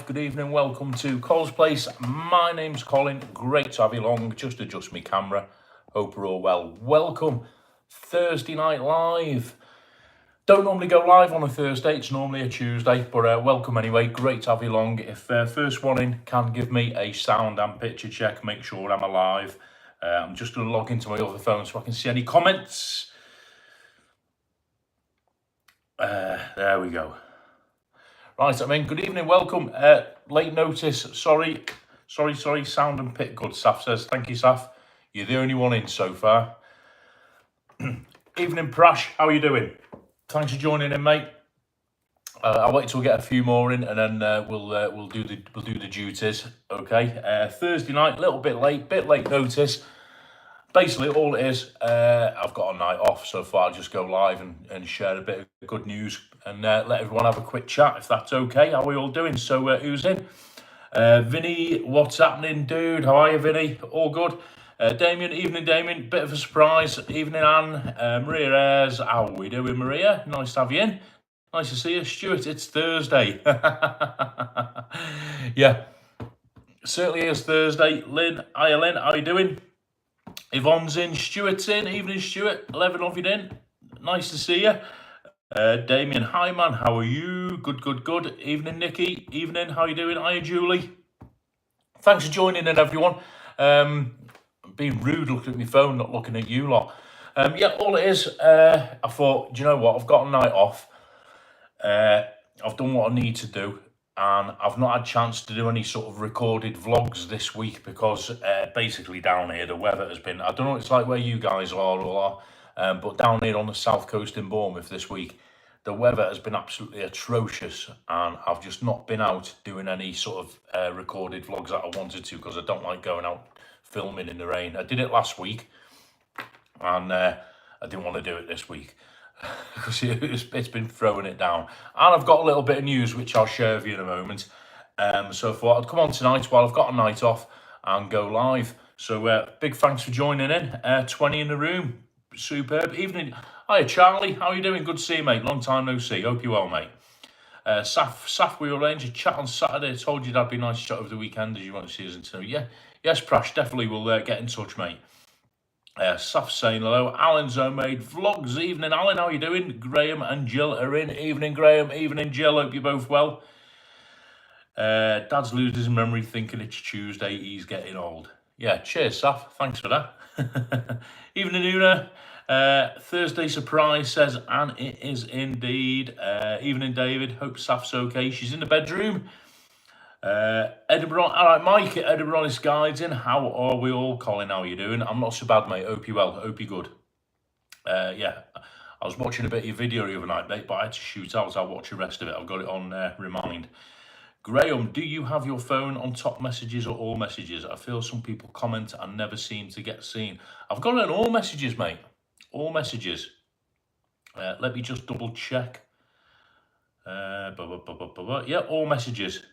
Good evening, welcome to Cole's Place. My name's Colin, great to have you along. Just adjust my camera, hope you're all well. Welcome, Thursday Night Live. Don't normally go live on a Thursday, it's normally a Tuesday, but welcome anyway, great to have you along. If first one in can give me a sound and picture check, make sure I'm alive. I'm just going to log into my other phone so I can see any comments. There we go. Right, good evening, welcome. Late notice, sorry, sound and pic good, Saf says. Thank you, Saf. You're the only one in so far. Evening, Prash, how are you doing? Thanks for joining in, mate. I'll wait till we get a few more in, and then we'll do the duties. Okay. Thursday night, little bit late notice. Basically, all it is, I've got a night off, so far I'll just go live and share a bit of good news and let everyone have a quick chat, if that's okay. How are we all doing? So, who's in? Vinny, what's happening, dude? How are you, Vinny? All good? Damien, evening, Damien. Bit of a surprise. Evening, Anne. Maria Ayres, how are we doing, Maria? Nice to have you in. Nice to see you. Stuart, it's Thursday. Yeah, certainly is Thursday. Lynn, hiya, Lynn, how are you doing? Yvonne's in, Stuart's in. Evening, Stuart. 11 of you in. Nice to see you. Damien, hi man, how are you? Good. Evening, Nikki. Evening, how are you doing? Hiya, Julie. Thanks for joining in, everyone. Being rude looking at my phone, not looking at you lot. Yeah, all it is, I thought, do you know what? I've got a night off. I've done what I need to do. And I've not had a chance to do any sort of recorded vlogs this week because basically down here the weather has been, I don't know what it's like where you guys are, but down here on the south coast in Bournemouth this week, the weather has been absolutely atrocious and I've just not been out doing any sort of recorded vlogs that I wanted to because I don't like going out filming in the rain. I did it last week and I didn't want to do it this week. Because it's been throwing it down. And I've got a little bit of news which I'll share with you in a moment. So I thought I'd come on tonight while I've got a night off and go live. So big thanks for joining in. 20 in the room. Superb. Evening. Hiya, Charlie. How are you doing? Good to see you, mate. Long time no see. Hope you're well, mate. Saf, we arranged a chat on Saturday. I told you that'd be nice to chat over the weekend as you want to see us into. Yeah. Yes, Prash, definitely we'll get in touch, mate. Saf saying hello. Alan's homemade vlogs. Evening, Alan. How are you doing? Graham and Jill are in. Evening, Graham. Evening, Jill. Hope you're both well. Dad's losing his memory thinking it's Tuesday. He's getting old. Yeah, cheers, Saf. Thanks for that. Evening, Una. Thursday surprise says, and it is indeed. Evening, David. Hope Saf's okay. She's in the bedroom. Edinburgh, all right, Mike, Edinburgh Honest Guides in. How are we all? Colin, how are you doing? I'm not so bad, mate. Hope you're well. Hope you're good. Yeah, I was watching a bit of your video the other night, mate, but I had to shoot out. I'll watch the rest of it. I've got it on Remind. Graham, do you have your phone on top messages or all messages? I feel some people comment and never seem to get seen. I've got it on all messages, mate. All messages. Let me just double check. Yeah, all messages.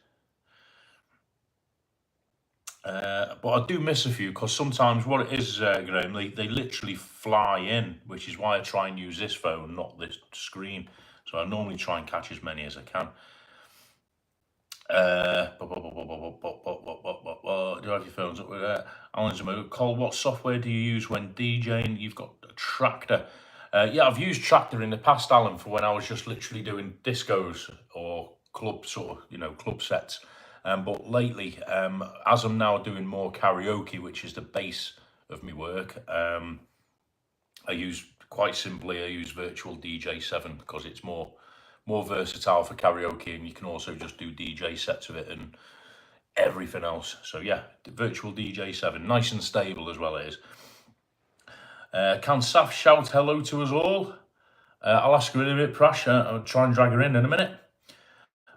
But I do miss a few because sometimes what it is, Graham, they literally fly in, which is why I try and use this phone, not this screen. So I normally try and catch as many as I can. Do you have your phones up with that? Alan's Cole, what software do you use when DJing? You've got a Tractor. Yeah, I've used Tractor in the past, Alan, for when I was just literally doing discos or club sort of, club sets. But lately, as I'm now doing more karaoke, which is the base of my work, I use Virtual DJ 7 because it's more versatile for karaoke, and you can also just do DJ sets of it and everything else. So yeah, Virtual DJ 7, nice and stable as well it is. Can Saf shout hello to us all? I'll ask her in a minute, Prash. I'll try and drag her in a minute.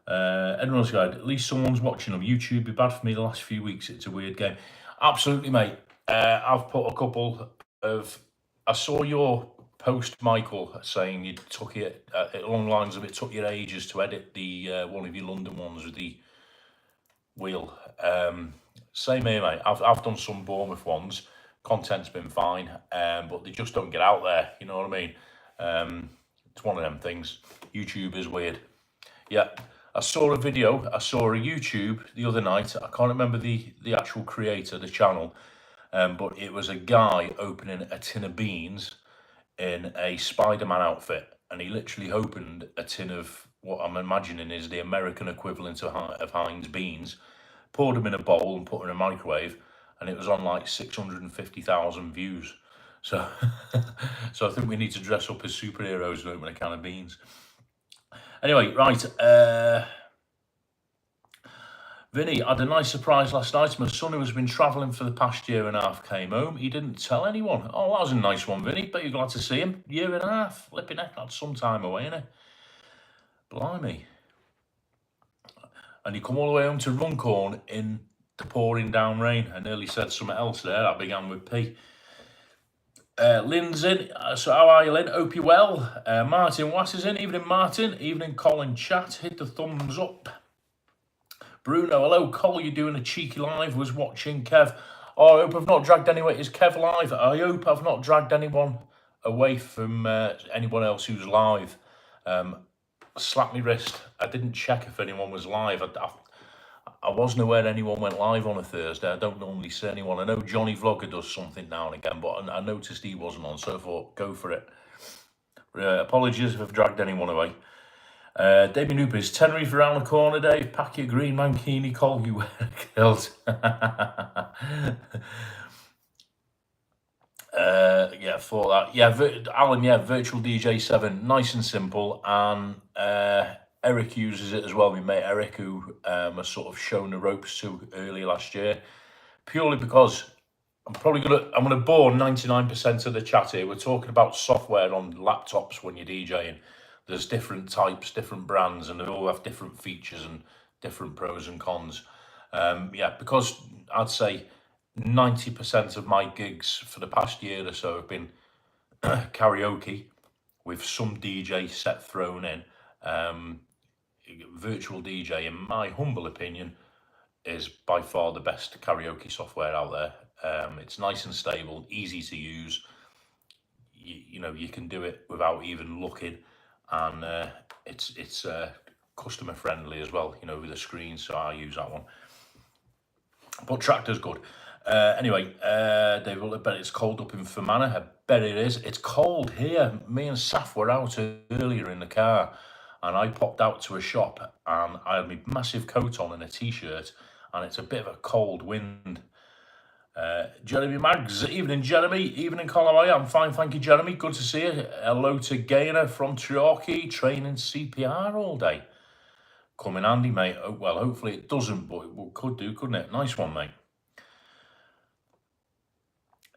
Everyone's guide, at least someone's watching them. YouTube be bad for me the last few weeks. It's a weird game. Absolutely, mate. I've put a couple of. I saw your post, Michael, saying you took it along the lines of it took you ages to edit the one of your London ones with the wheel. Same here, mate. I've done some Bournemouth ones. Content's been fine, but they just don't get out there. You know what I mean? It's one of them things. YouTube is weird. Yeah. I saw a video, I saw a YouTube the other night. I can't remember the actual creator, the channel, but it was a guy opening a tin of beans in a Spider-Man outfit, and he literally opened a tin of what I'm imagining is the American equivalent of Heinz beans, poured them in a bowl and put them in a microwave, and it was on like 650,000 views. So, so I think we need to dress up as superheroes and open a can of beans. Anyway, right. Vinny, I had a nice surprise last night. My son, who has been travelling for the past year and a half, came home. He didn't tell anyone. Oh, that was a nice one, Vinny. Bet you're glad to see him. Year and a half. Flipping heck, that's some time away, innit? Blimey. And he come all the way home to Runcorn in the pouring down rain. I nearly said something else there. That began with P. Lynn's in. So how are you, Lynn? Hope you're well. Martin Wass is in. Evening, Martin. Evening, Colin Chat. Hit the thumbs up. Bruno, hello, Cole. You're doing a cheeky live. Was watching Kev. Oh, I hope I've not dragged anyone. Is Kev live? I hope I've not dragged anyone away from anyone else who's live. Slap me wrist. I didn't check if anyone was live. I wasn't aware anyone went live on a Thursday. I don't normally see anyone. I know Johnny Vlogger does something now and again, but I noticed he wasn't on, so I thought, go for it. Apologies if I've dragged anyone away. Damien Hooper, is Tenerife around the corner, Dave? Pack your green mankini, Cole, you wear a kilt. Yeah, for that. Yeah, Alan, yeah, Virtual DJ 7, nice and simple. And Eric uses it as well, my mate Eric, who I sort of shown the ropes to earlier last year, purely because I'm gonna bore 99% of the chat here. We're talking about software on laptops when you're DJing. There's different types, different brands, and they all have different features and different pros and cons. Yeah, because I'd say 90% of my gigs for the past year or so have been karaoke with some DJ set thrown in. Virtual DJ, in my humble opinion, is by far the best karaoke software out there. It's nice and stable, easy to use. You know, you can do it without even looking, and it's customer friendly as well, you know, with the screen, so I use that one. But Tractor's good. Anyway, Dave, I bet it's cold up in Fermanagh. I bet it is. It's cold here. Me and Saf were out earlier in the car, and I popped out to a shop, and I had my massive coat on and a t-shirt, and it's a bit of a cold wind. Jeremy Maggs, evening Jeremy, evening Colin. I'm fine, thank you, Jeremy. Good to see you. Hello to Gaynor from Treorchy, training CPR all day. Come in handy, mate. Oh, well, hopefully it doesn't, but it could do, couldn't it? Nice one, mate.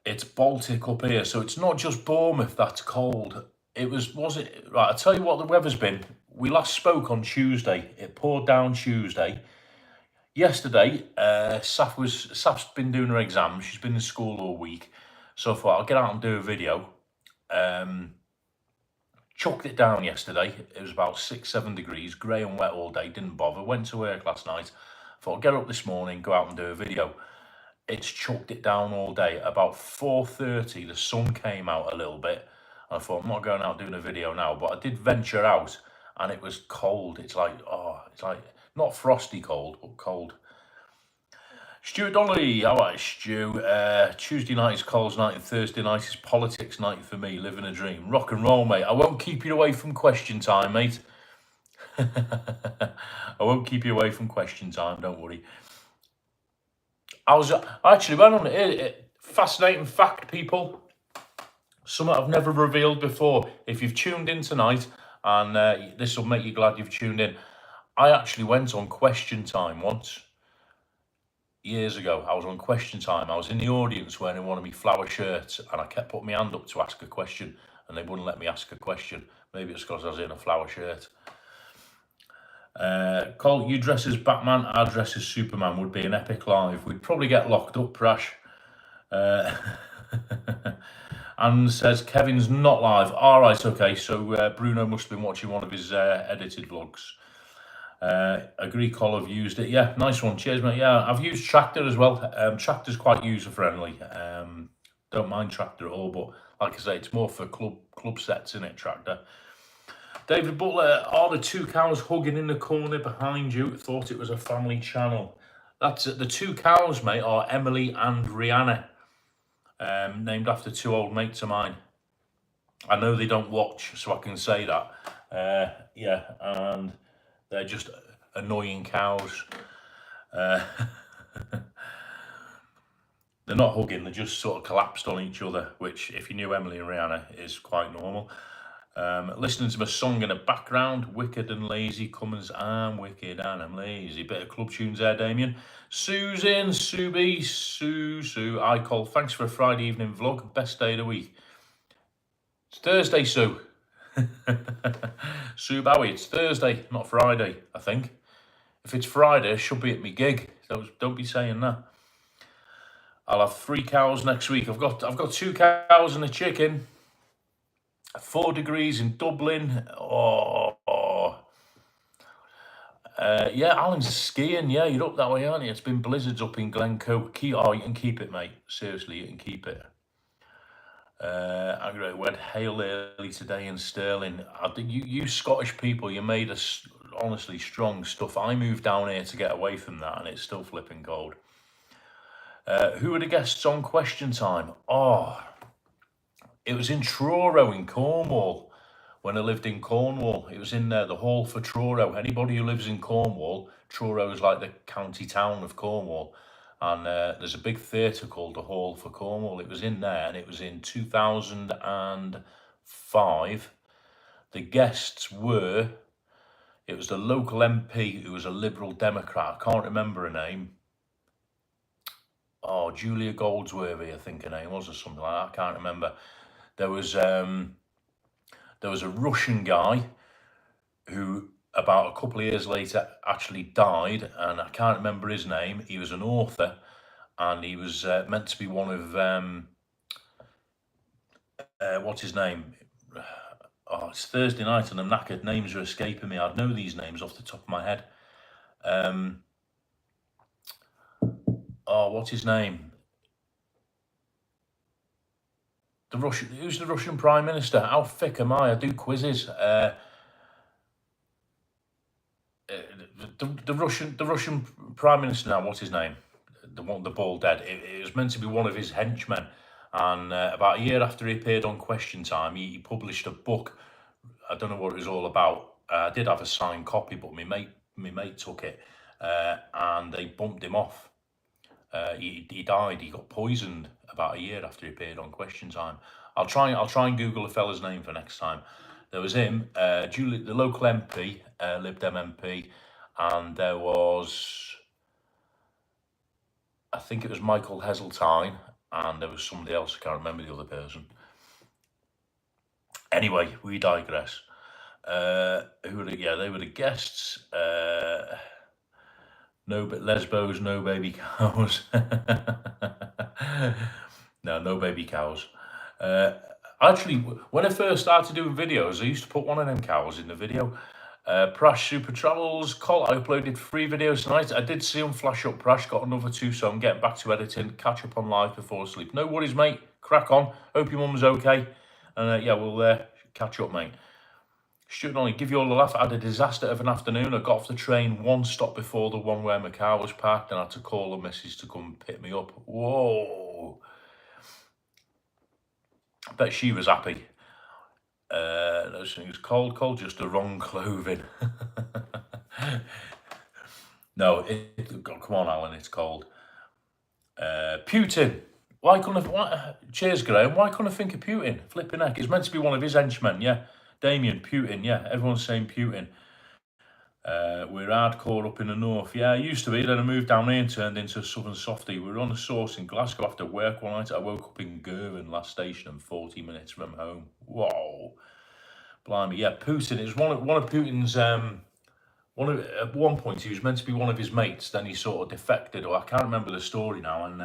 It's Baltic up here, so it's not just Bournemouth that's cold. Was it? Right, I'll tell you what the weather's been. We last spoke on Tuesday. It poured down Tuesday. Yesterday, Saf's been doing her exams. She's been in school all week. So I thought I'll get out and do a video. Chucked it down yesterday. It was about 6-7 degrees, grey and wet all day. Didn't bother. Went to work last night. Thought I'll get up this morning, go out and do a video. It's chucked it down all day. About 4:30, the sun came out a little bit. I thought, I'm not going out doing a video now, but I did venture out, and it was cold. It's like not frosty cold, but cold. Stuart Donnelly, how are you, Stu? Tuesday night is Cole's night, and Thursday night is politics night for me. Living a dream. Rock and roll, mate. I won't keep you away from question time, mate. I won't keep you away from question time, don't worry. I actually went on it. Fascinating fact, people. Something I've never revealed before. If you've tuned in tonight, and this will make you glad you've tuned in, I actually went on Question Time once. Years ago, I was on Question Time. I was in the audience wearing one of my flower shirts, and I kept putting my hand up to ask a question, and they wouldn't let me ask a question. Maybe it's because I was in a flower shirt. Cole, you dress as Batman, I dress as Superman. Would be an epic live. We'd probably get locked up, Prash. And says Kevin's not live. All right, okay. So Bruno must have been watching one of his edited vlogs. Agree, Cole, I've used it. Yeah, nice one. Cheers, mate. Yeah, I've used Tractor as well. Tractor's quite user friendly. Don't mind Tractor at all, but like I say, it's more for club sets, in it, Tractor. David Butler, are the two cows hugging in the corner behind you? Thought it was a family channel. That's the two cows, mate, are Emily and Rihanna, named after two old mates of mine. I know they don't watch, so I can say that. Yeah, and they're just annoying cows. They're not hugging, they're just sort of collapsed on each other, which, if you knew Emily and Rihanna, is quite normal. Listening to my song in the background, Wicked and Lazy Cummins. I'm wicked and I'm lazy. Bit of club tunes there, Damien. Susan, Subi, Sue, I call. Thanks for a Friday evening vlog. Best day of the week. It's Thursday, Sue. Sue Bowie, it's Thursday, not Friday, I think. If it's Friday, I should be at my gig. So don't be saying that. I'll have 3 cows next week. I've got 2 cows and a chicken. 4 degrees in Dublin. Yeah, Alan's skiing. Yeah, you're up that way, aren't you? It's been blizzards up in Glencoe. You can keep it, mate. Seriously, you can keep it. I read hail early today in Stirling. I think you Scottish people, you made us honestly strong stuff. I moved down here to get away from that, and it's still flipping cold. Who are the guests on Question Time? It was in Truro in Cornwall when I lived in Cornwall. It was in the Hall for Truro. Anybody who lives in Cornwall, Truro is like the county town of Cornwall. And there's a big theatre called the Hall for Cornwall. It was in there, and it was in 2005. The guests were, it was the local MP who was a Liberal Democrat. I can't remember her name. Julia Goldsworthy, I think her name was, or something like that. I can't remember. There was a Russian guy who, about a couple of years later, actually died, and I can't remember his name. He was an author, and he was meant to be one of what's his name? It's Thursday night, and I'm knackered. Names are escaping me. I'd know these names off the top of my head. What's his name? Who's the Russian Prime Minister? How thick am I? I do quizzes. The Russian Prime Minister now. What's his name? The bald head. It was meant to be one of his henchmen, and about a year after he appeared on Question Time, he published a book. I don't know what it was all about. I did have a signed copy, but my mate took it, and they bumped him off. He died. He got poisoned about a year after he appeared on Question Time. I'll try and Google the fella's name for next time. There was him, Julie, the local MP, Lib Dem MP, and there was, I think it was Michael Heseltine, and there was somebody else. I can't remember the other person. Anyway, we digress. They were the guests. No lesbos, no baby cows. No baby cows. Actually, when I first started doing videos, I used to put one of them cows in the video. Prash Super Travels, Col, I uploaded 3 videos tonight. I did see them flash up, Prash, got another 2, so I'm getting back to editing, catch up on live before sleep. No worries, mate, crack on. Hope your mum's okay. And yeah, we'll catch up, mate. Shouldn't only give you all a laugh. I had a disaster of an afternoon. I got off the train 1 stop before the one where my car was parked, and I had to call the missus to come pick me up. Whoa. I bet she was happy. Those things cold, just the wrong clothing. No, come on, Alan, it's cold. Putin. Cheers, Graham. Why couldn't I think of Putin? Flipping heck. It's meant to be one of his henchmen, yeah. Damien, Putin, yeah. Everyone's saying Putin. We're hardcore up in the north. Yeah, I used to be. Then I moved down here and turned into a southern softie. We were on a source in Glasgow after work one night. I woke up in Girvan, last station, and 40 minutes from home. Whoa. Blimey. Yeah, Putin. It was one of Putin's... at one point, he was meant to be one of his mates. Then he sort of defected, or I can't remember the story now. And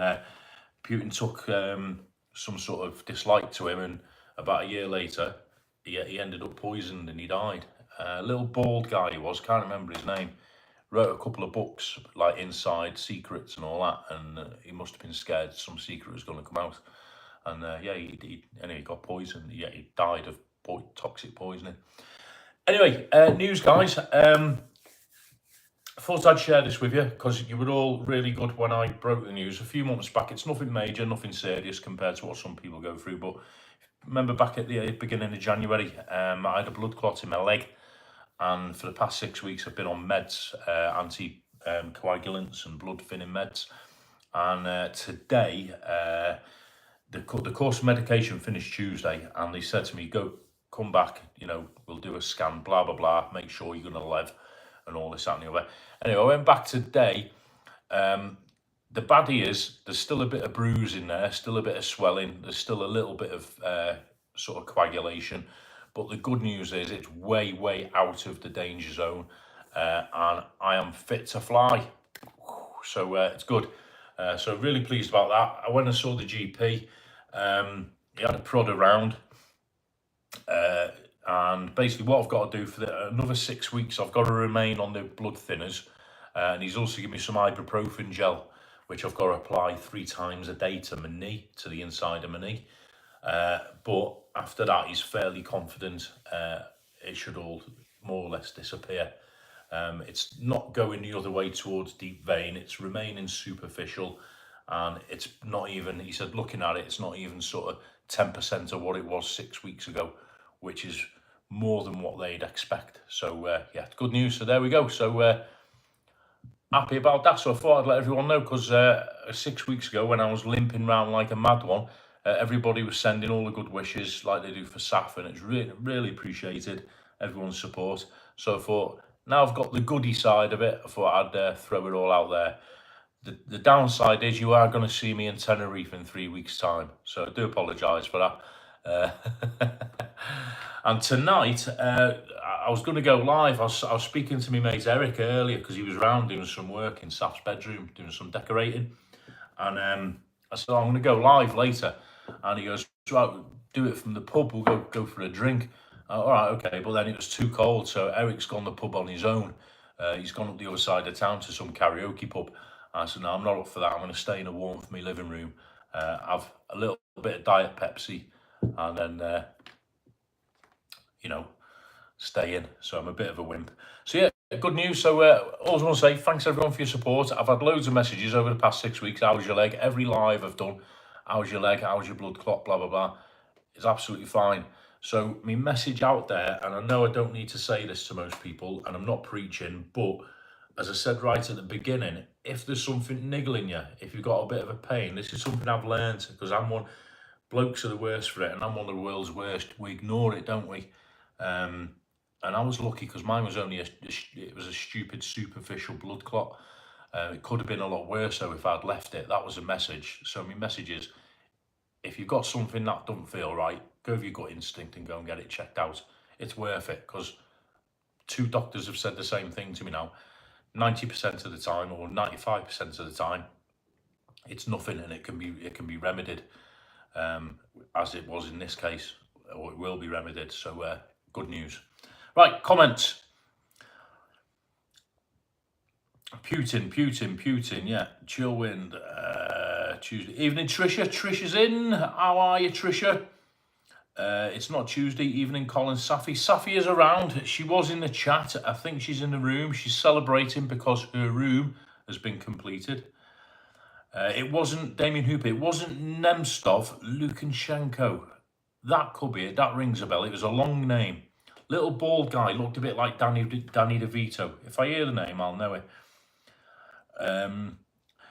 Putin took some sort of dislike to him. And about a year later, he ended up poisoned and he died. Little bald guy he was, can't remember his name. Wrote a couple of books, like Inside Secrets and all that, and he must have been scared some secret was going to come out. And yeah, he got poisoned. Yeah, he died of toxic poisoning. Anyway, news, guys. I thought I'd share this with you because you were all really good when I broke the news a few months back. It's nothing major, nothing serious compared to what some people go through. But remember back at the beginning of January, I had a blood clot in my leg. And for the past 6 weeks, I've been on meds, anti-coagulants and blood thinning meds. And today, the course of medication finished Tuesday, and they said to me, come back, we'll do a scan, blah, blah, blah, make sure you're going to live, and all this, that, and the other. Anyway, I went back today. The baddie is, there's still a bit of bruise in there, still a bit of swelling, there's still a little bit of sort of coagulation. But the good news is it's way, way out of the danger zone, and I am fit to fly. So it's good. So really pleased about that. I went and saw the GP. He had a prod around. And basically what I've got to do for another 6 weeks, I've got to remain on the blood thinners. And he's also given me some ibuprofen gel, which I've got to apply 3 times a day to my knee, to the inside of my knee. But after that, he's fairly confident it should all more or less disappear. It's not going the other way towards deep vein, it's remaining superficial, and it's not even, he said, looking at it, it's not even sort of 10% of what it was 6 weeks ago, which is more than what they'd expect. So yeah, good news. So there we go. So happy about that. So I thought I'd let everyone know, because 6 weeks ago, when I was limping around like a mad one, everybody was sending all the good wishes like they do for SAF, and it's really, really appreciated, everyone's support. So I thought, now I've got the goodie side of it, I thought I'd throw it all out there. The downside is you are going to see me in Tenerife in 3 weeks' time, so I do apologise for that. And tonight, I was going to go live. I was speaking to my mate Eric earlier, because he was around doing some work in Saf's bedroom, doing some decorating. And I said, I'm going to go live later. And he goes, right, do it from the pub, we'll go for a drink. All right, okay. But then it was too cold, so Eric's gone to the pub on his own. He's gone up the other side of town to some karaoke pub. I said, no, I'm not up for that. I'm going to stay in a warmth in my living room, have a little bit of Diet Pepsi, and then, stay in. So I'm a bit of a wimp. So yeah, good news. So all I want to say, thanks everyone for your support. I've had loads of messages over the past 6 weeks. How's your leg? Every live I've done, how's your leg? How's your blood clot? Blah, blah, blah. It's absolutely fine. So my message out there, and I know I don't need to say this to most people, and I'm not preaching, but as I said right at the beginning, if there's something niggling you, if you've got a bit of a pain, this is something I've learned, because blokes are the worst for it, and I'm one of the world's worst. We ignore it, don't we? And I was lucky, because mine was only it was a stupid superficial blood clot. It could have been a lot worse though if I'd left it. That was a message. So my message is, if you've got something that doesn't feel right, go with your gut instinct and go and get it checked out. It's worth it, because 2 doctors have said the same thing to me now. 90% of the time, or 95% of the time, it's nothing, and it can be remedied, as it was in this case, or it will be remedied. So good news. Right, comments. Putin, yeah. Chillwind, Tuesday evening. Trisha's in. How are you, Trisha? It's not Tuesday evening, Colin. Safi is around. She was in the chat. I think she's in the room. She's celebrating because her room has been completed. It wasn't Damien Hooper. It wasn't Nemstov. Lukashenko. That could be it. That rings a bell. It was a long name. Little bald guy, looked a bit like Danny DeVito. If I hear the name, I'll know it.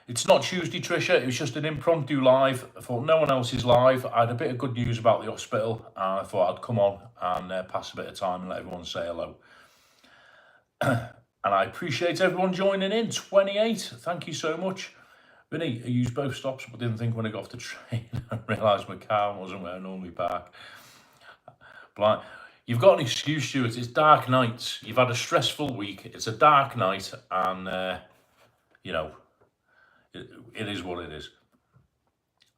It's not Tuesday, Trisha. It was just an impromptu live. I thought no one else is live. I had a bit of good news about the hospital, and I thought I'd come on and pass a bit of time and let everyone say hello. And I appreciate everyone joining in. 28. Thank you so much. Vinny, I used both stops, but didn't think when I got off the train, I realised my car wasn't where I normally park. Blind. You've got an excuse, Stuart. It's dark nights. You've had a stressful week. It's a dark night, and it is what it is.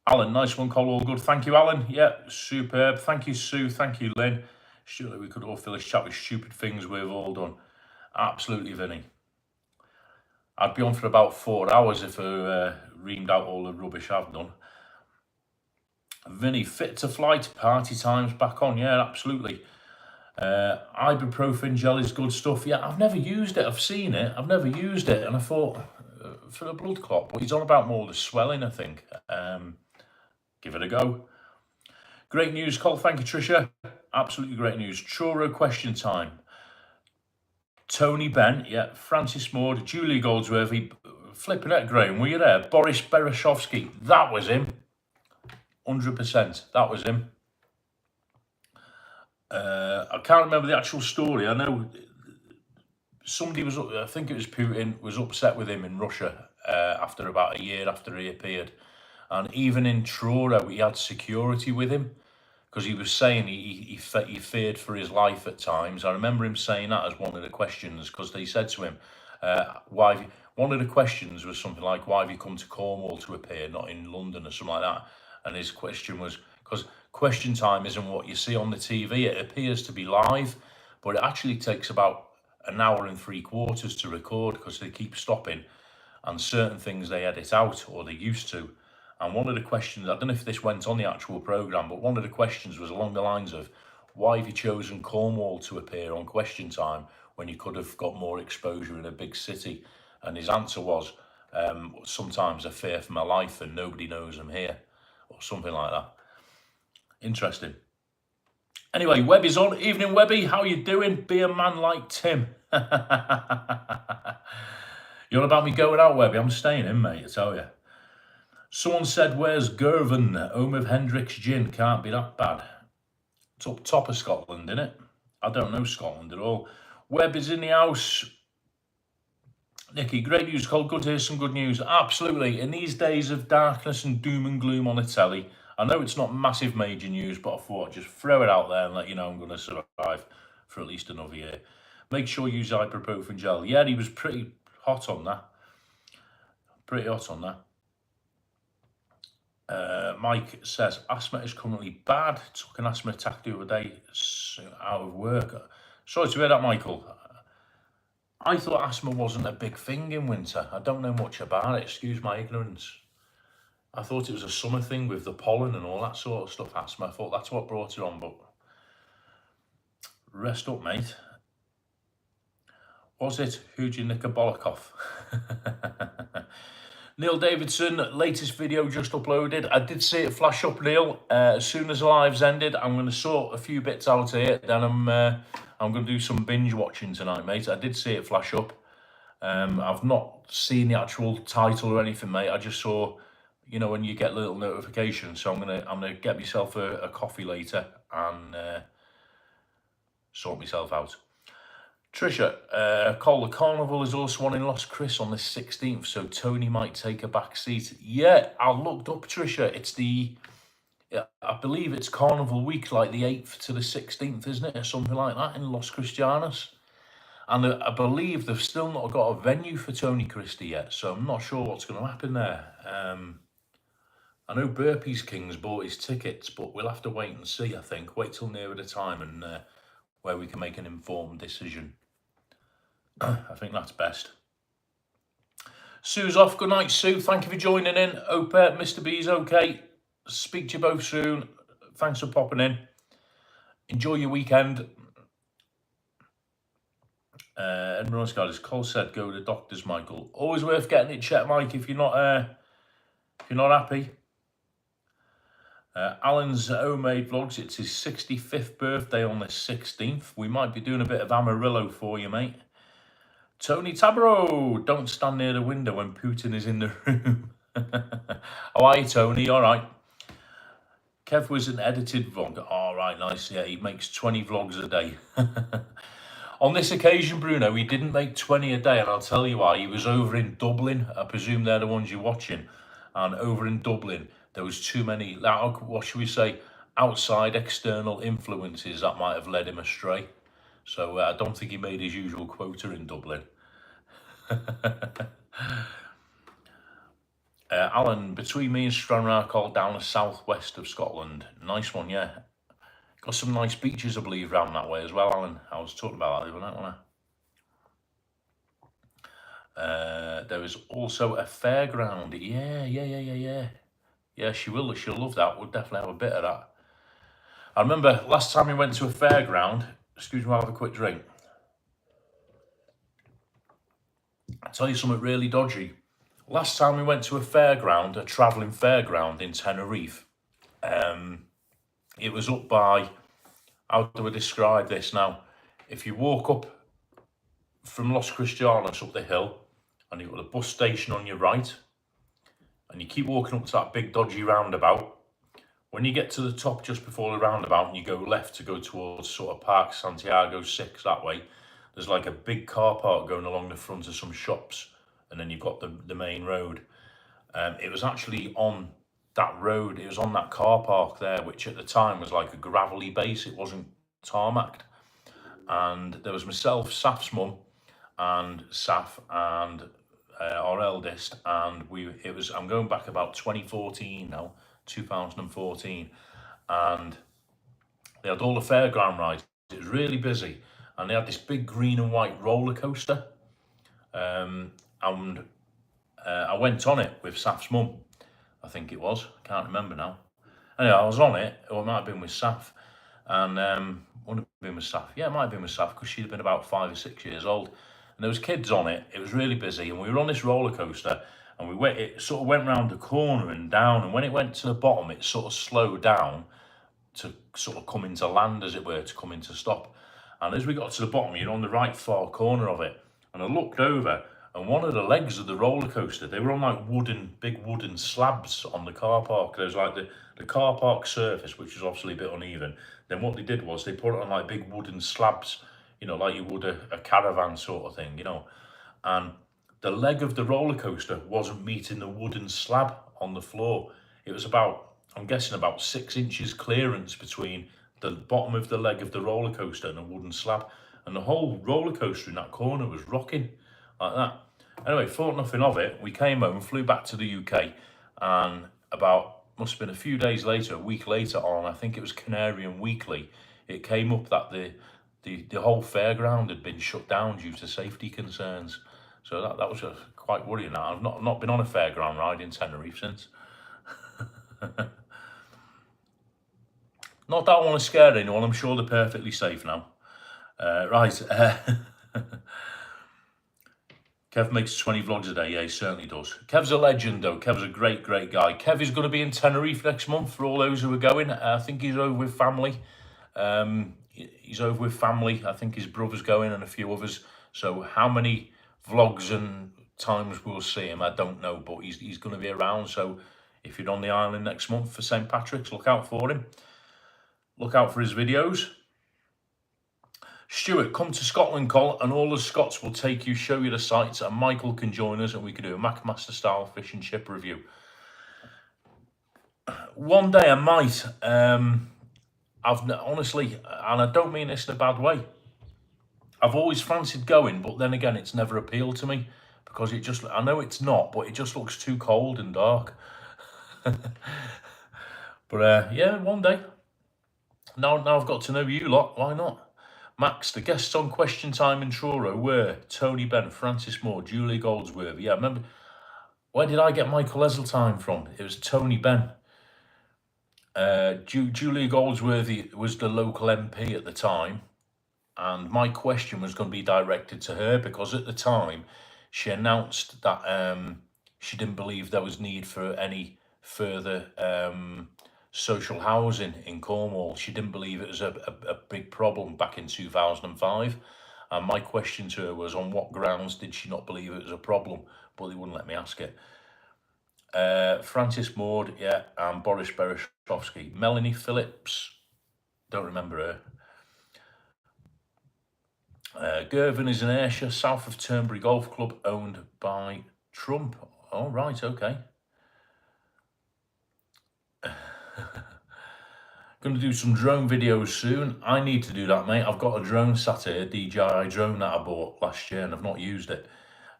Alan, nice one, Cole. All good. Thank you, Alan. Yeah, superb. Thank you, Sue. Thank you, Lynn. Surely we could all fill this chat with stupid things we've all done. Absolutely, Vinny. I'd be on for about 4 hours if I reamed out all the rubbish I've done. Vinny, fit to flight, party times back on. Yeah, absolutely. Ibuprofen gel is good stuff. Yeah, I've never used it. I've seen it. I've never used it. And I thought, for the blood clot, but he's on about more the swelling, I think. Give it a go. Great news, Cole. Thank you, Tricia. Absolutely great news. Churro question time. Tony Bent, yeah. Francis Maud, Julie Goldsworthy. Flipping it, Graham, were you there? Boris Bereshkovsky. That was him. 100%. That was him. I can't remember the actual story. I know somebody was, I think it was Putin, was upset with him in Russia after about a year after he appeared. And even in Truro, he had security with him because he was saying he feared for his life at times. I remember him saying that as one of the questions because they said to him, why? One of the questions was something like, why have you come to Cornwall to appear, not in London or something like that? And his question was, because question time isn't what you see on the TV. It appears to be live, but it actually takes about an hour and 3/4 to record because they keep stopping and certain things they edit out, or they used to. And one of the questions, I don't know if this went on the actual programme, but one of the questions was along the lines of, why have you chosen Cornwall to appear on Question Time when you could have got more exposure in a big city? And his answer was, sometimes I fear for my life and nobody knows I'm here, or something like that. Interesting. Anyway, Webby's on. Evening, Webby. How you doing? Be a man like Tim. You're on about me going out, Webby? I'm staying in, mate, I tell you. Someone said, where's Girvan? Home of Hendrick's Gin. Can't be that bad. It's up top of Scotland, isn't it? I don't know Scotland at all. Webb is in the house. Nicky, great news, Cole. Good to hear some good news. Absolutely. In these days of darkness and doom and gloom on the telly, I know it's not massive major news, but I thought I'd just throw it out there and let you know I'm going to survive for at least another year. Make sure you use ibuprofen gel. Yeah, he was pretty hot on that. Pretty hot on that. Mike says, asthma is currently bad. Took an asthma attack the other day out of work. Sorry to hear that, Michael. I thought asthma wasn't a big thing in winter. I don't know much about it. Excuse my ignorance. I thought it was a summer thing with the pollen and all that sort of stuff, asthma. I thought that's what brought it on, but rest up, mate. Was it? Who'd you nick a bollock off? Neil Davidson, latest video just uploaded. I did see it flash up, Neil. As soon as the live's ended, I'm going to sort a few bits out here. Then I'm going to do some binge watching tonight, mate. I did see it flash up. I've not seen the actual title or anything, mate. I just saw, you know, when you get little notifications. So I'm gonna get myself a coffee later and sort myself out. Trisha, Cole, the carnival is also on in Los Chris on the 16th, so Tony might take a back seat. Yeah, I looked up, Trisha. It's I believe it's Carnival Week, like the 8th to the 16th, isn't it? Or something like that in Los Cristianos. And I believe they've still not got a venue for Tony Christie yet, so I'm not sure what's going to happen there. I know Burpees King's bought his tickets, but we'll have to wait and see, I think. Wait till nearer the time and where we can make an informed decision. I think that's best. Sue's off. Good night, Sue. Thank you for joining in. Hope Mr. B's okay. Speak to you both soon. Thanks for popping in. Enjoy your weekend. Everyone's got, as Cole said, go to the doctors, Michael. Always worth getting it checked, Mike, if you're not happy. Alan's homemade vlogs. It's his 65th birthday on the 16th. We might be doing a bit of Amarillo for you, mate. Tony Tabro, don't stand near the window when Putin is in the room. How are you, Tony? All right. Kev was an edited vlog. All right, nice. Yeah, he makes 20 vlogs a day. On this occasion, Bruno, he didn't make 20 a day, and I'll tell you why. He was over in Dublin. I presume they're the ones you're watching. And over in Dublin, there was too many, what should we say, outside external influences that might have led him astray. So I don't think he made his usual quota in Dublin. Alan, between me and Stranraer, down the southwest of Scotland. Nice one, yeah. Got some nice beaches, I believe, around that way as well, Alan. I was talking about that the other night, wasn't I? There is also a fairground. Yeah. Yeah, she'll love that. We'll definitely have a bit of that. I remember last time we went to a fairground, Excuse me, I'll have a quick drink. I'll tell you something really dodgy. Last time we went to a fairground, a travelling fairground in Tenerife, it was up by, how do I describe this now? If you walk up from Los Cristianos up the hill, and you've got the bus station on your right, and you keep walking up to that big dodgy roundabout, when you get to the top just before the roundabout and you go left to go towards sort of Park Santiago 6 that way, there's like a big car park going along the front of some shops, and then you've got the main road. It was actually on that road, it was on that car park there, which at the time was like a gravelly base, it wasn't tarmacked. And there was myself, Saf's mum, and Saf and our eldest, and I'm going back about 2014 now, 2014, and they had all the fairground rides. It was really busy, and they had this big green and white roller coaster, and I went on it with Saf's mum, I think it was, I can't remember now. Anyway, I was on it, or it might have been with Saf, and wouldn't have been with Saf. Yeah, it might have been with Saf, because she'd have been about 5 or 6 years old. And there was kids on it. It was really busy, and we were on this roller coaster, and it sort of went round the corner and down, and when it went to the bottom, it sort of slowed down to sort of come into land, as it were, to come into stop. And as we got to the bottom, you're on the right far corner of it, and I looked over, and one of the legs of the roller coaster, they were on like big wooden slabs on the car park. There was like the car park surface, which is obviously a bit uneven. Then what they did was they put it on like big wooden slabs, you know, like you would a caravan sort of thing, you know. And the leg of the roller coaster wasn't meeting the wooden slab on the floor. It was about, I'm guessing, about 6 inches clearance between the bottom of the leg of the roller coaster and a wooden slab. And the whole roller coaster in that corner was rocking like that. Anyway, thought nothing of it. We came home, flew back to the UK, and must have been a few days later, a week later on, I think it was Canarian Weekly, it came up that the whole fairground had been shut down due to safety concerns. So that was quite worrying. I've not been on a fairground ride in Tenerife since. Not that I want to scare anyone, I'm sure they're perfectly safe now. Right. Kev makes 20 vlogs a day. Yeah, he certainly does. Kev's a legend, though. Kev's a great guy. Kev is going to be in Tenerife next month for all those who are going. I think he's over with family. He's over with family. I think his brother's going and a few others. So how many vlogs and times we'll see him, I don't know. But he's going to be around. So if you're on the island next month for St. Patrick's, look out for him. Look out for his videos. Stuart, come to Scotland, Col, and all the Scots will take you, show you the sights, and Michael can join us, and we can do a McMaster style fish and chip review. One day I might. I've honestly, and I don't mean this in a bad way, I've always fancied going, but then again, it's never appealed to me because I know it's not, but it just looks too cold and dark. But yeah, one day. Now I've got to know you lot. Why not? Max, the guests on Question Time in Truro were Tony Benn, Francis Moore, Julie Goldsworthy. Yeah, remember, where did I get Michael Heseltine from? It was Tony Benn. Julie Goldsworthy was the local MP at the time, and my question was going to be directed to her because at the time she announced that she didn't believe there was need for any further social housing in Cornwall. She didn't believe it was a big problem back in 2005. And my question to her was, on what grounds did she not believe it was a problem? But they wouldn't let me ask it. Francis Maud, yeah, and Boris Bereshkovsky. Melanie Phillips, don't remember her. Girvan is in Ayrshire, south of Turnberry Golf Club, owned by Trump. Oh, right, okay. Going to do some drone videos soon. I need to do that, mate. I've got a drone sat here, DJI drone that I bought last year, and I've not used it.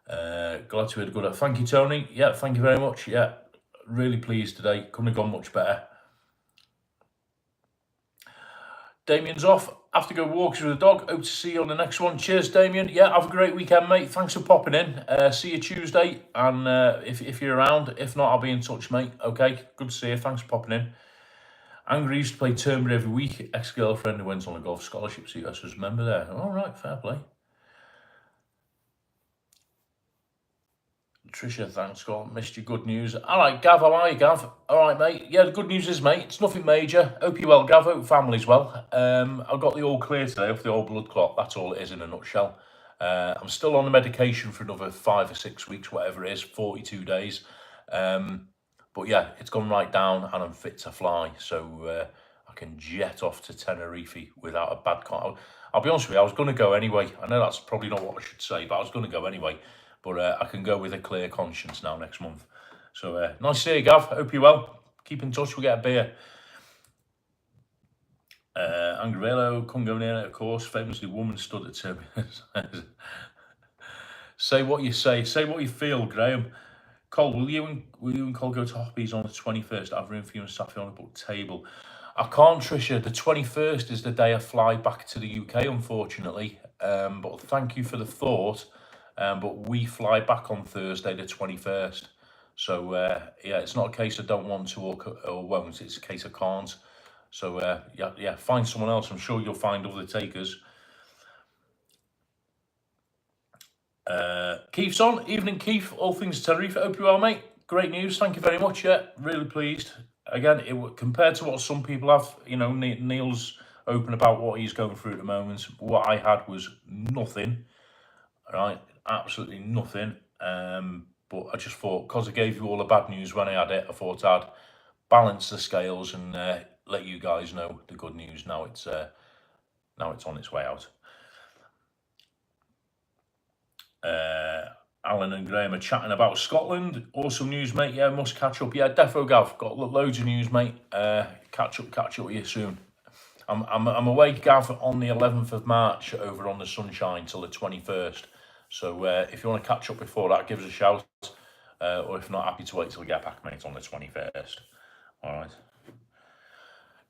Glad to hear the good. Thank you, Tony. Yeah, thank you very much. Yeah, really pleased today. Couldn't have gone much better. Damien's off. Have to go walks with the dog. Hope to see you on the next one. Cheers, Damien. Yeah, have a great weekend, mate. Thanks for popping in. See you Tuesday. And if you're around, if not, I'll be in touch, mate. Okay, good to see you. Thanks for popping in. Angry used to play Turnberry every week. Ex-girlfriend who went on a golf scholarship, so you guys just remember there. All right, fair play. Tricia, thanks, Scott. Missed your good news. All right, Gav, how are you, Gav? All right, mate. Yeah, the good news is, mate, it's nothing major. Hope you're well, Gav. Hope family's well. I got the all clear today off the old blood clot. That's all it is in a nutshell. I'm still on the medication for another 5 or 6 weeks, whatever it is, 42 days. But yeah, it's gone right down and I'm fit to fly. So I can jet off to Tenerife without a bad car. I'll be honest with you, I was going to go anyway. I know that's probably not what I should say, but I was going to go anyway. But I can go with a clear conscience now next month. So nice to see you, Gav. Hope you're well. Keep in touch. We'll get a beer. Angrello, come going in, of course. Famously, woman stood at turbulence. Say what you say. Say what you feel, Graham. Cole, will you and Cole go to Hoppies on the 21st? I've room for you and Safi on a book table. I can't, Tricia. The 21st is the day I fly back to the UK, unfortunately. But thank you for the thought. But we fly back on Thursday, the 21st. So, yeah, it's not a case I don't want to or won't. It's a case I can't. So, yeah, find someone else. I'm sure you'll find other takers. Keith's on. Evening, Keith. All things Tenerife. Hope you're well, mate. Great news. Thank you very much. Yeah, really pleased. Again, compared to what some people have, you know, Neil's open about what he's going through at the moment. What I had was nothing. Right, absolutely nothing. But I just thought, because I gave you all the bad news when I had it, I thought I'd balance the scales and let you guys know the good news. Now it's on its way out. Alan and Graham are chatting about Scotland. Awesome news, mate. Yeah, must catch up. Yeah, defo Gav. Got loads of news, mate. Catch up with you soon. I'm away, Gav, on the 11th of March over on the Sunshine till the 21st. So if you want to catch up before that, give us a shout. Or if not, happy to wait till we get back, mate, on the 21st. All right.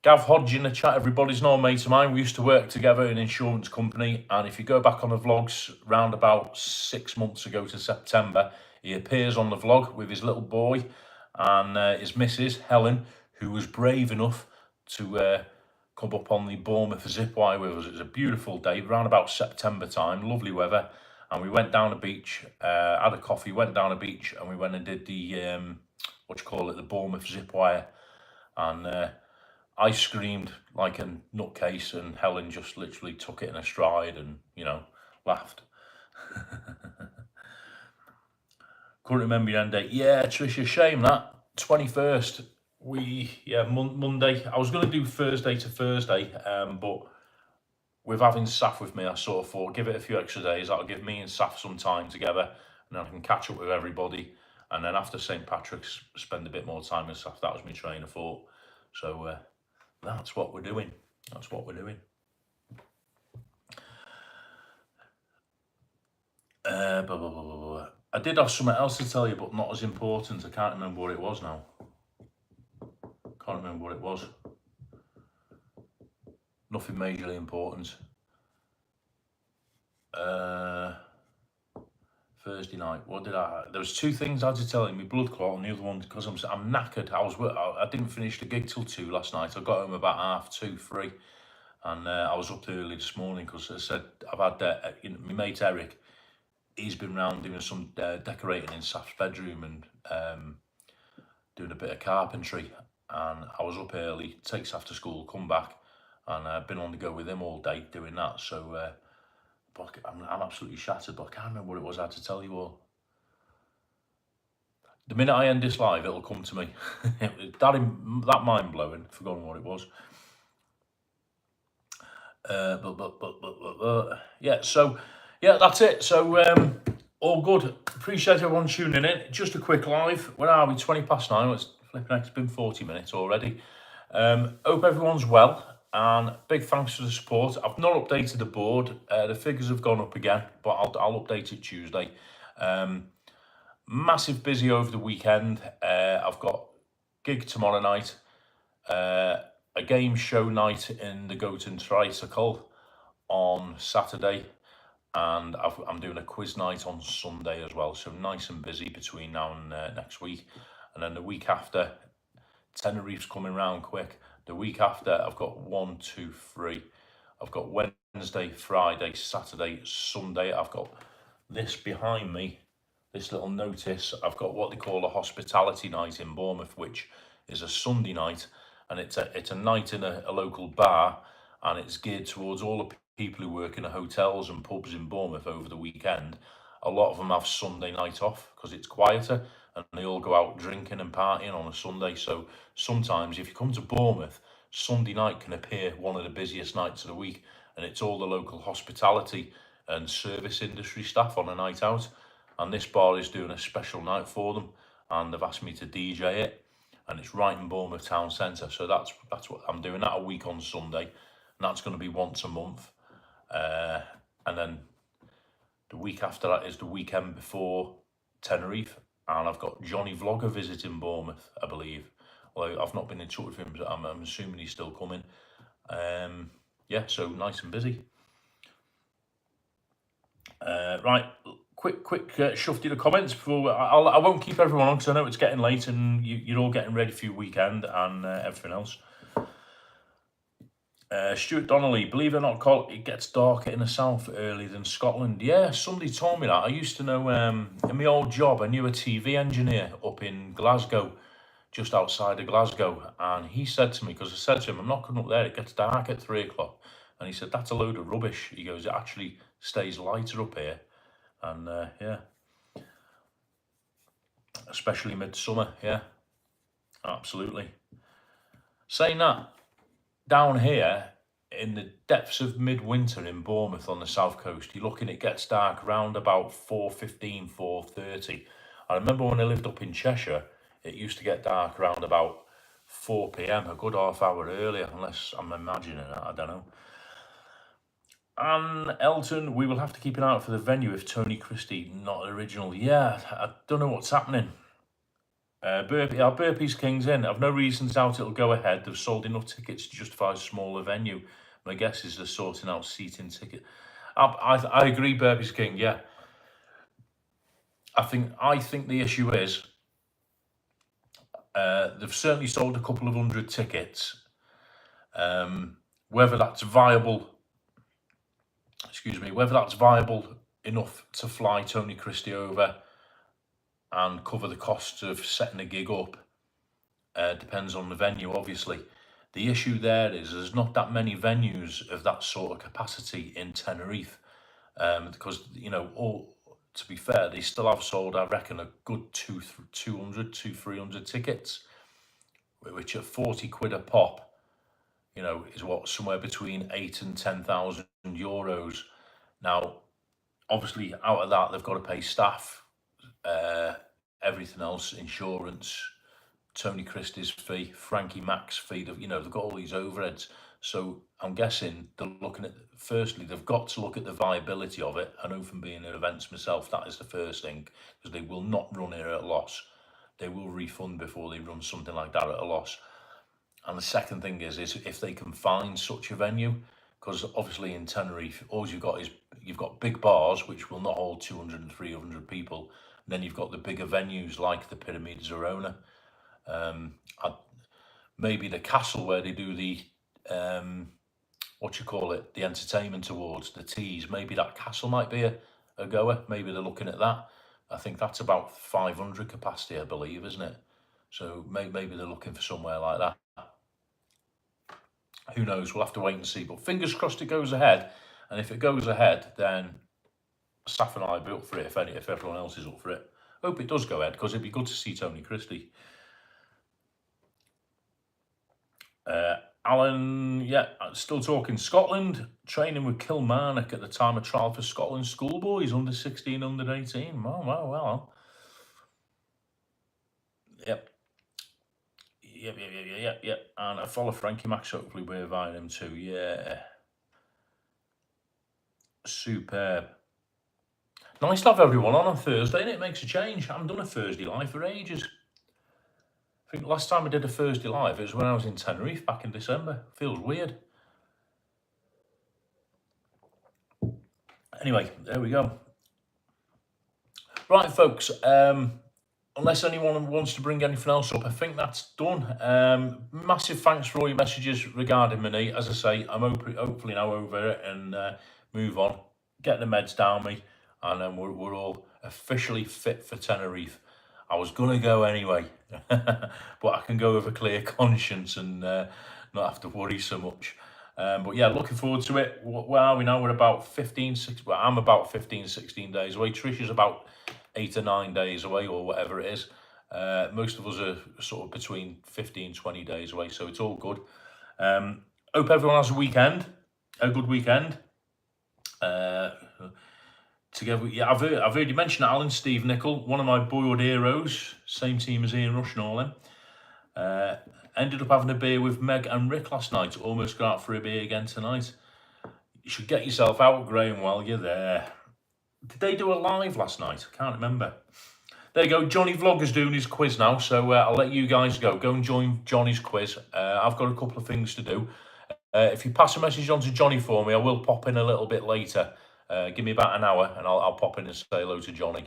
Gav Hodge in the chat, everybody's an old mate of mine. We used to work together in an insurance company. And if you go back on the vlogs round about 6 months ago to September, he appears on the vlog with his little boy and his missus, Helen, who was brave enough to come up on the Bournemouth zipwire with us. It was a beautiful day, around about September time, lovely weather. And we went down the beach, had a coffee, went down the beach, and we went and did the, the Bournemouth zipwire. And I screamed like a nutcase, and Helen just literally took it in a stride and, you know, laughed. Couldn't remember your end date. Yeah, Tricia, shame that. 21st. Monday. I was going to do Thursday to Thursday, but with having Saf with me, I sort of thought, give it a few extra days. That'll give me and Saf some time together, and then I can catch up with everybody. And then after St. Patrick's, spend a bit more time with Saf. That was my train of thought. So that's what we're doing. That's what we're doing. I did have something else to tell you, but not as important. I can't remember what it was now. Can't remember what it was. Nothing majorly important. Thursday night. What did I? There was 2 things I had to tell you. My blood clot, and the other one because I'm knackered. I didn't finish the gig till 2 last night. I got home about 2:30, 3, and I was up early this morning because I said I've had my mate Eric. He's been round doing some decorating in Saf's bedroom and doing a bit of carpentry. And I was up early, take Saf to school, come back, and I've been on the go with him all day doing that. So. But I'm absolutely shattered, but I can't remember what it was I had to tell you all. The minute I end this live, it'll come to me. that mind-blowing, forgotten what it was. Yeah, so, yeah, that's it. So, all good. Appreciate everyone tuning in. Just a quick live. Where are we? 20 past 9. It's been 40 minutes already. Hope everyone's well. And big thanks for the support. I've not updated the board. The figures have gone up again, but I'll update it Tuesday. Massive busy over the weekend. I've got gig tomorrow night, a game show night in the Goat Tricycle on Saturday, and I'm doing a quiz night on Sunday as well. So nice and busy between now and next week. And then the week after, Tenerife's coming round quick. The week after, I've got 1, 2, 3. I've got Wednesday, Friday, Saturday, Sunday. I've got this behind me, this little notice. I've got what they call a hospitality night in Bournemouth, which is a Sunday night, and it's a night in a local bar, and it's geared towards all the people who work in the hotels and pubs in Bournemouth over the weekend. A lot of them have Sunday night off because it's quieter, and they all go out drinking and partying on a Sunday. So sometimes if you come to Bournemouth, Sunday night can appear one of the busiest nights of the week, and it's all the local hospitality and service industry staff on a night out. And this bar is doing a special night for them, and they've asked me to DJ it, and it's right in Bournemouth town centre. So that's what I'm doing, that a week on Sunday, and that's going to be once a month. And then the week after that is the weekend before Tenerife, and I've got Johnny Vlogger visiting Bournemouth, I believe. Although I've not been in touch with him, but I'm assuming he's still coming. Yeah, so nice and busy. Right, quick shove to the comments before I won't keep everyone on because I know it's getting late and you're all getting ready for your weekend and everything else. Stuart Donnelly, believe it or not, Col, it gets darker in the south earlier than Scotland. Yeah, somebody told me that. I used to know, in my old job, I knew a TV engineer up in Glasgow, just outside of Glasgow, and he said to me, because I said to him, I'm not coming up there, it gets dark at 3 o'clock, and he said, that's a load of rubbish. He goes, it actually stays lighter up here, and yeah, especially midsummer, yeah, absolutely. Saying that, down here, in the depths of midwinter in Bournemouth on the south coast, you're looking, it gets dark around about 4:15, 4:30. I remember when I lived up in Cheshire, it used to get dark around about 4 p.m, a good half hour earlier, unless I'm imagining it, I don't know. And Elton, we will have to keep an eye out for the venue if Tony Christie not original. Yeah, I don't know what's happening. Burpee's King's Inn. I've no reason to doubt it'll go ahead. They've sold enough tickets to justify a smaller venue. My guess is they're sorting out seating ticket. I agree, Burpee's King. Yeah, I think the issue is they've certainly sold a couple of hundred tickets. Whether that's viable, whether that's viable enough to fly Tony Christie over and cover the costs of setting a gig up depends on the venue, obviously. The issue there is there's not that many venues of that sort of capacity in Tenerife, because, you know, all, to be fair, they still have sold, I reckon, a good 300 tickets, which at 40 quid a pop, you know, is what, somewhere between 8 and 10,000 euros. Now, obviously, out of that, they've got to pay staff, everything else, insurance, Tony Christie's fee, Frankie Mac's fee. They've got all these overheads. So I'm guessing they're looking at, firstly, they've got to look at the viability of it. I know from being at events myself, that is the first thing, because they will not run it at a loss. They will refund before they run something like that at a loss. And the second thing is if they can find such a venue, because obviously in Tenerife, all you've got big bars, which will not hold 200 and 300 people. And then you've got the bigger venues like the Pyramid Zorona. Maybe the castle where they do the, the entertainment awards, the teas, maybe that castle might be a goer. Maybe they're looking at that. I think that's about 500 capacity, I believe, isn't it? So maybe they're looking for somewhere like that. Who knows? We'll have to wait and see. But fingers crossed it goes ahead. And if it goes ahead, then Saf and I will be up for it if everyone else is up for it. Hope it does go ahead, because it'd be good to see Tony Christie. Alan, yeah, still talking Scotland, training with Kilmarnock at the time of trial for Scotland schoolboys, under 16, under 18. Well. Yep. And I follow Frankie Mac, so hopefully we're via him too. Yeah. Superb. Nice to have everyone on Thursday, and it makes a change. I haven't done a Thursday live for ages. I think last time I did a Thursday live, it was when I was in Tenerife back in December. Feels weird. Anyway, there we go. Right, folks. unless anyone wants to bring anything else up, I think that's done. Massive thanks for all your messages regarding me. As I say, I'm hopefully now over it and move on, get the meds down me, and then we're all officially fit for Tenerife. I was going to go anyway, but I can go with a clear conscience and not have to worry so much. But yeah, looking forward to it. Where are we now? We're about 15, 16, well, I'm about 15, 16 days away. Trish is about 8 or 9 days away, or whatever it is. Most of us are sort of between 15, 20 days away, so it's all good. Hope everyone has a good weekend. Together, yeah, I've heard you mention Alan, Steve Nicol, one of my boyhood heroes, same team as Ian Rush and all them. Ended up having a beer with Meg and Rick last night. Almost got out for a beer again tonight. You should get yourself out, Graham, while you're there. Did they do a live last night? I can't remember. There you go. Johnny Vlogger's doing his quiz now, so I'll let you guys go. Go and join Johnny's quiz. I've got a couple of things to do. If you pass a message on to Johnny for me, I will pop in a little bit later. Give me about an hour, and I'll pop in and say hello to Johnny.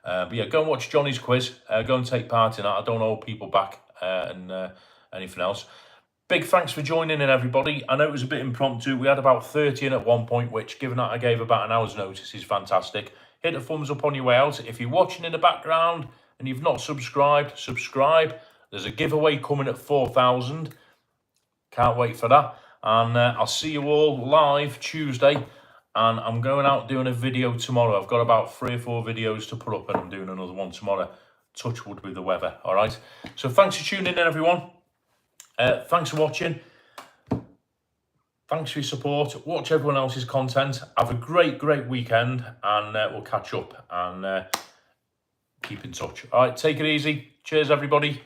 But yeah, go and watch Johnny's quiz. Go and take part in that. I don't hold people back and anything else. Big thanks for joining in, everybody. I know it was a bit impromptu. We had about 30 in at one point, which, given that I gave about an hour's notice, is fantastic. Hit a thumbs up on your way out. If you're watching in the background and you've not subscribed, subscribe. There's a giveaway coming at 4,000. Can't wait for that. And I'll see you all live Tuesday. And I'm going out doing a video tomorrow. I've got about 3 or 4 videos to put up, and I'm doing another one tomorrow. Touch wood with the weather, all right? So thanks for tuning in, everyone. Thanks for watching. Thanks for your support. Watch everyone else's content. Have a great weekend, and we'll catch up and keep in touch. All right, take it easy. Cheers, everybody.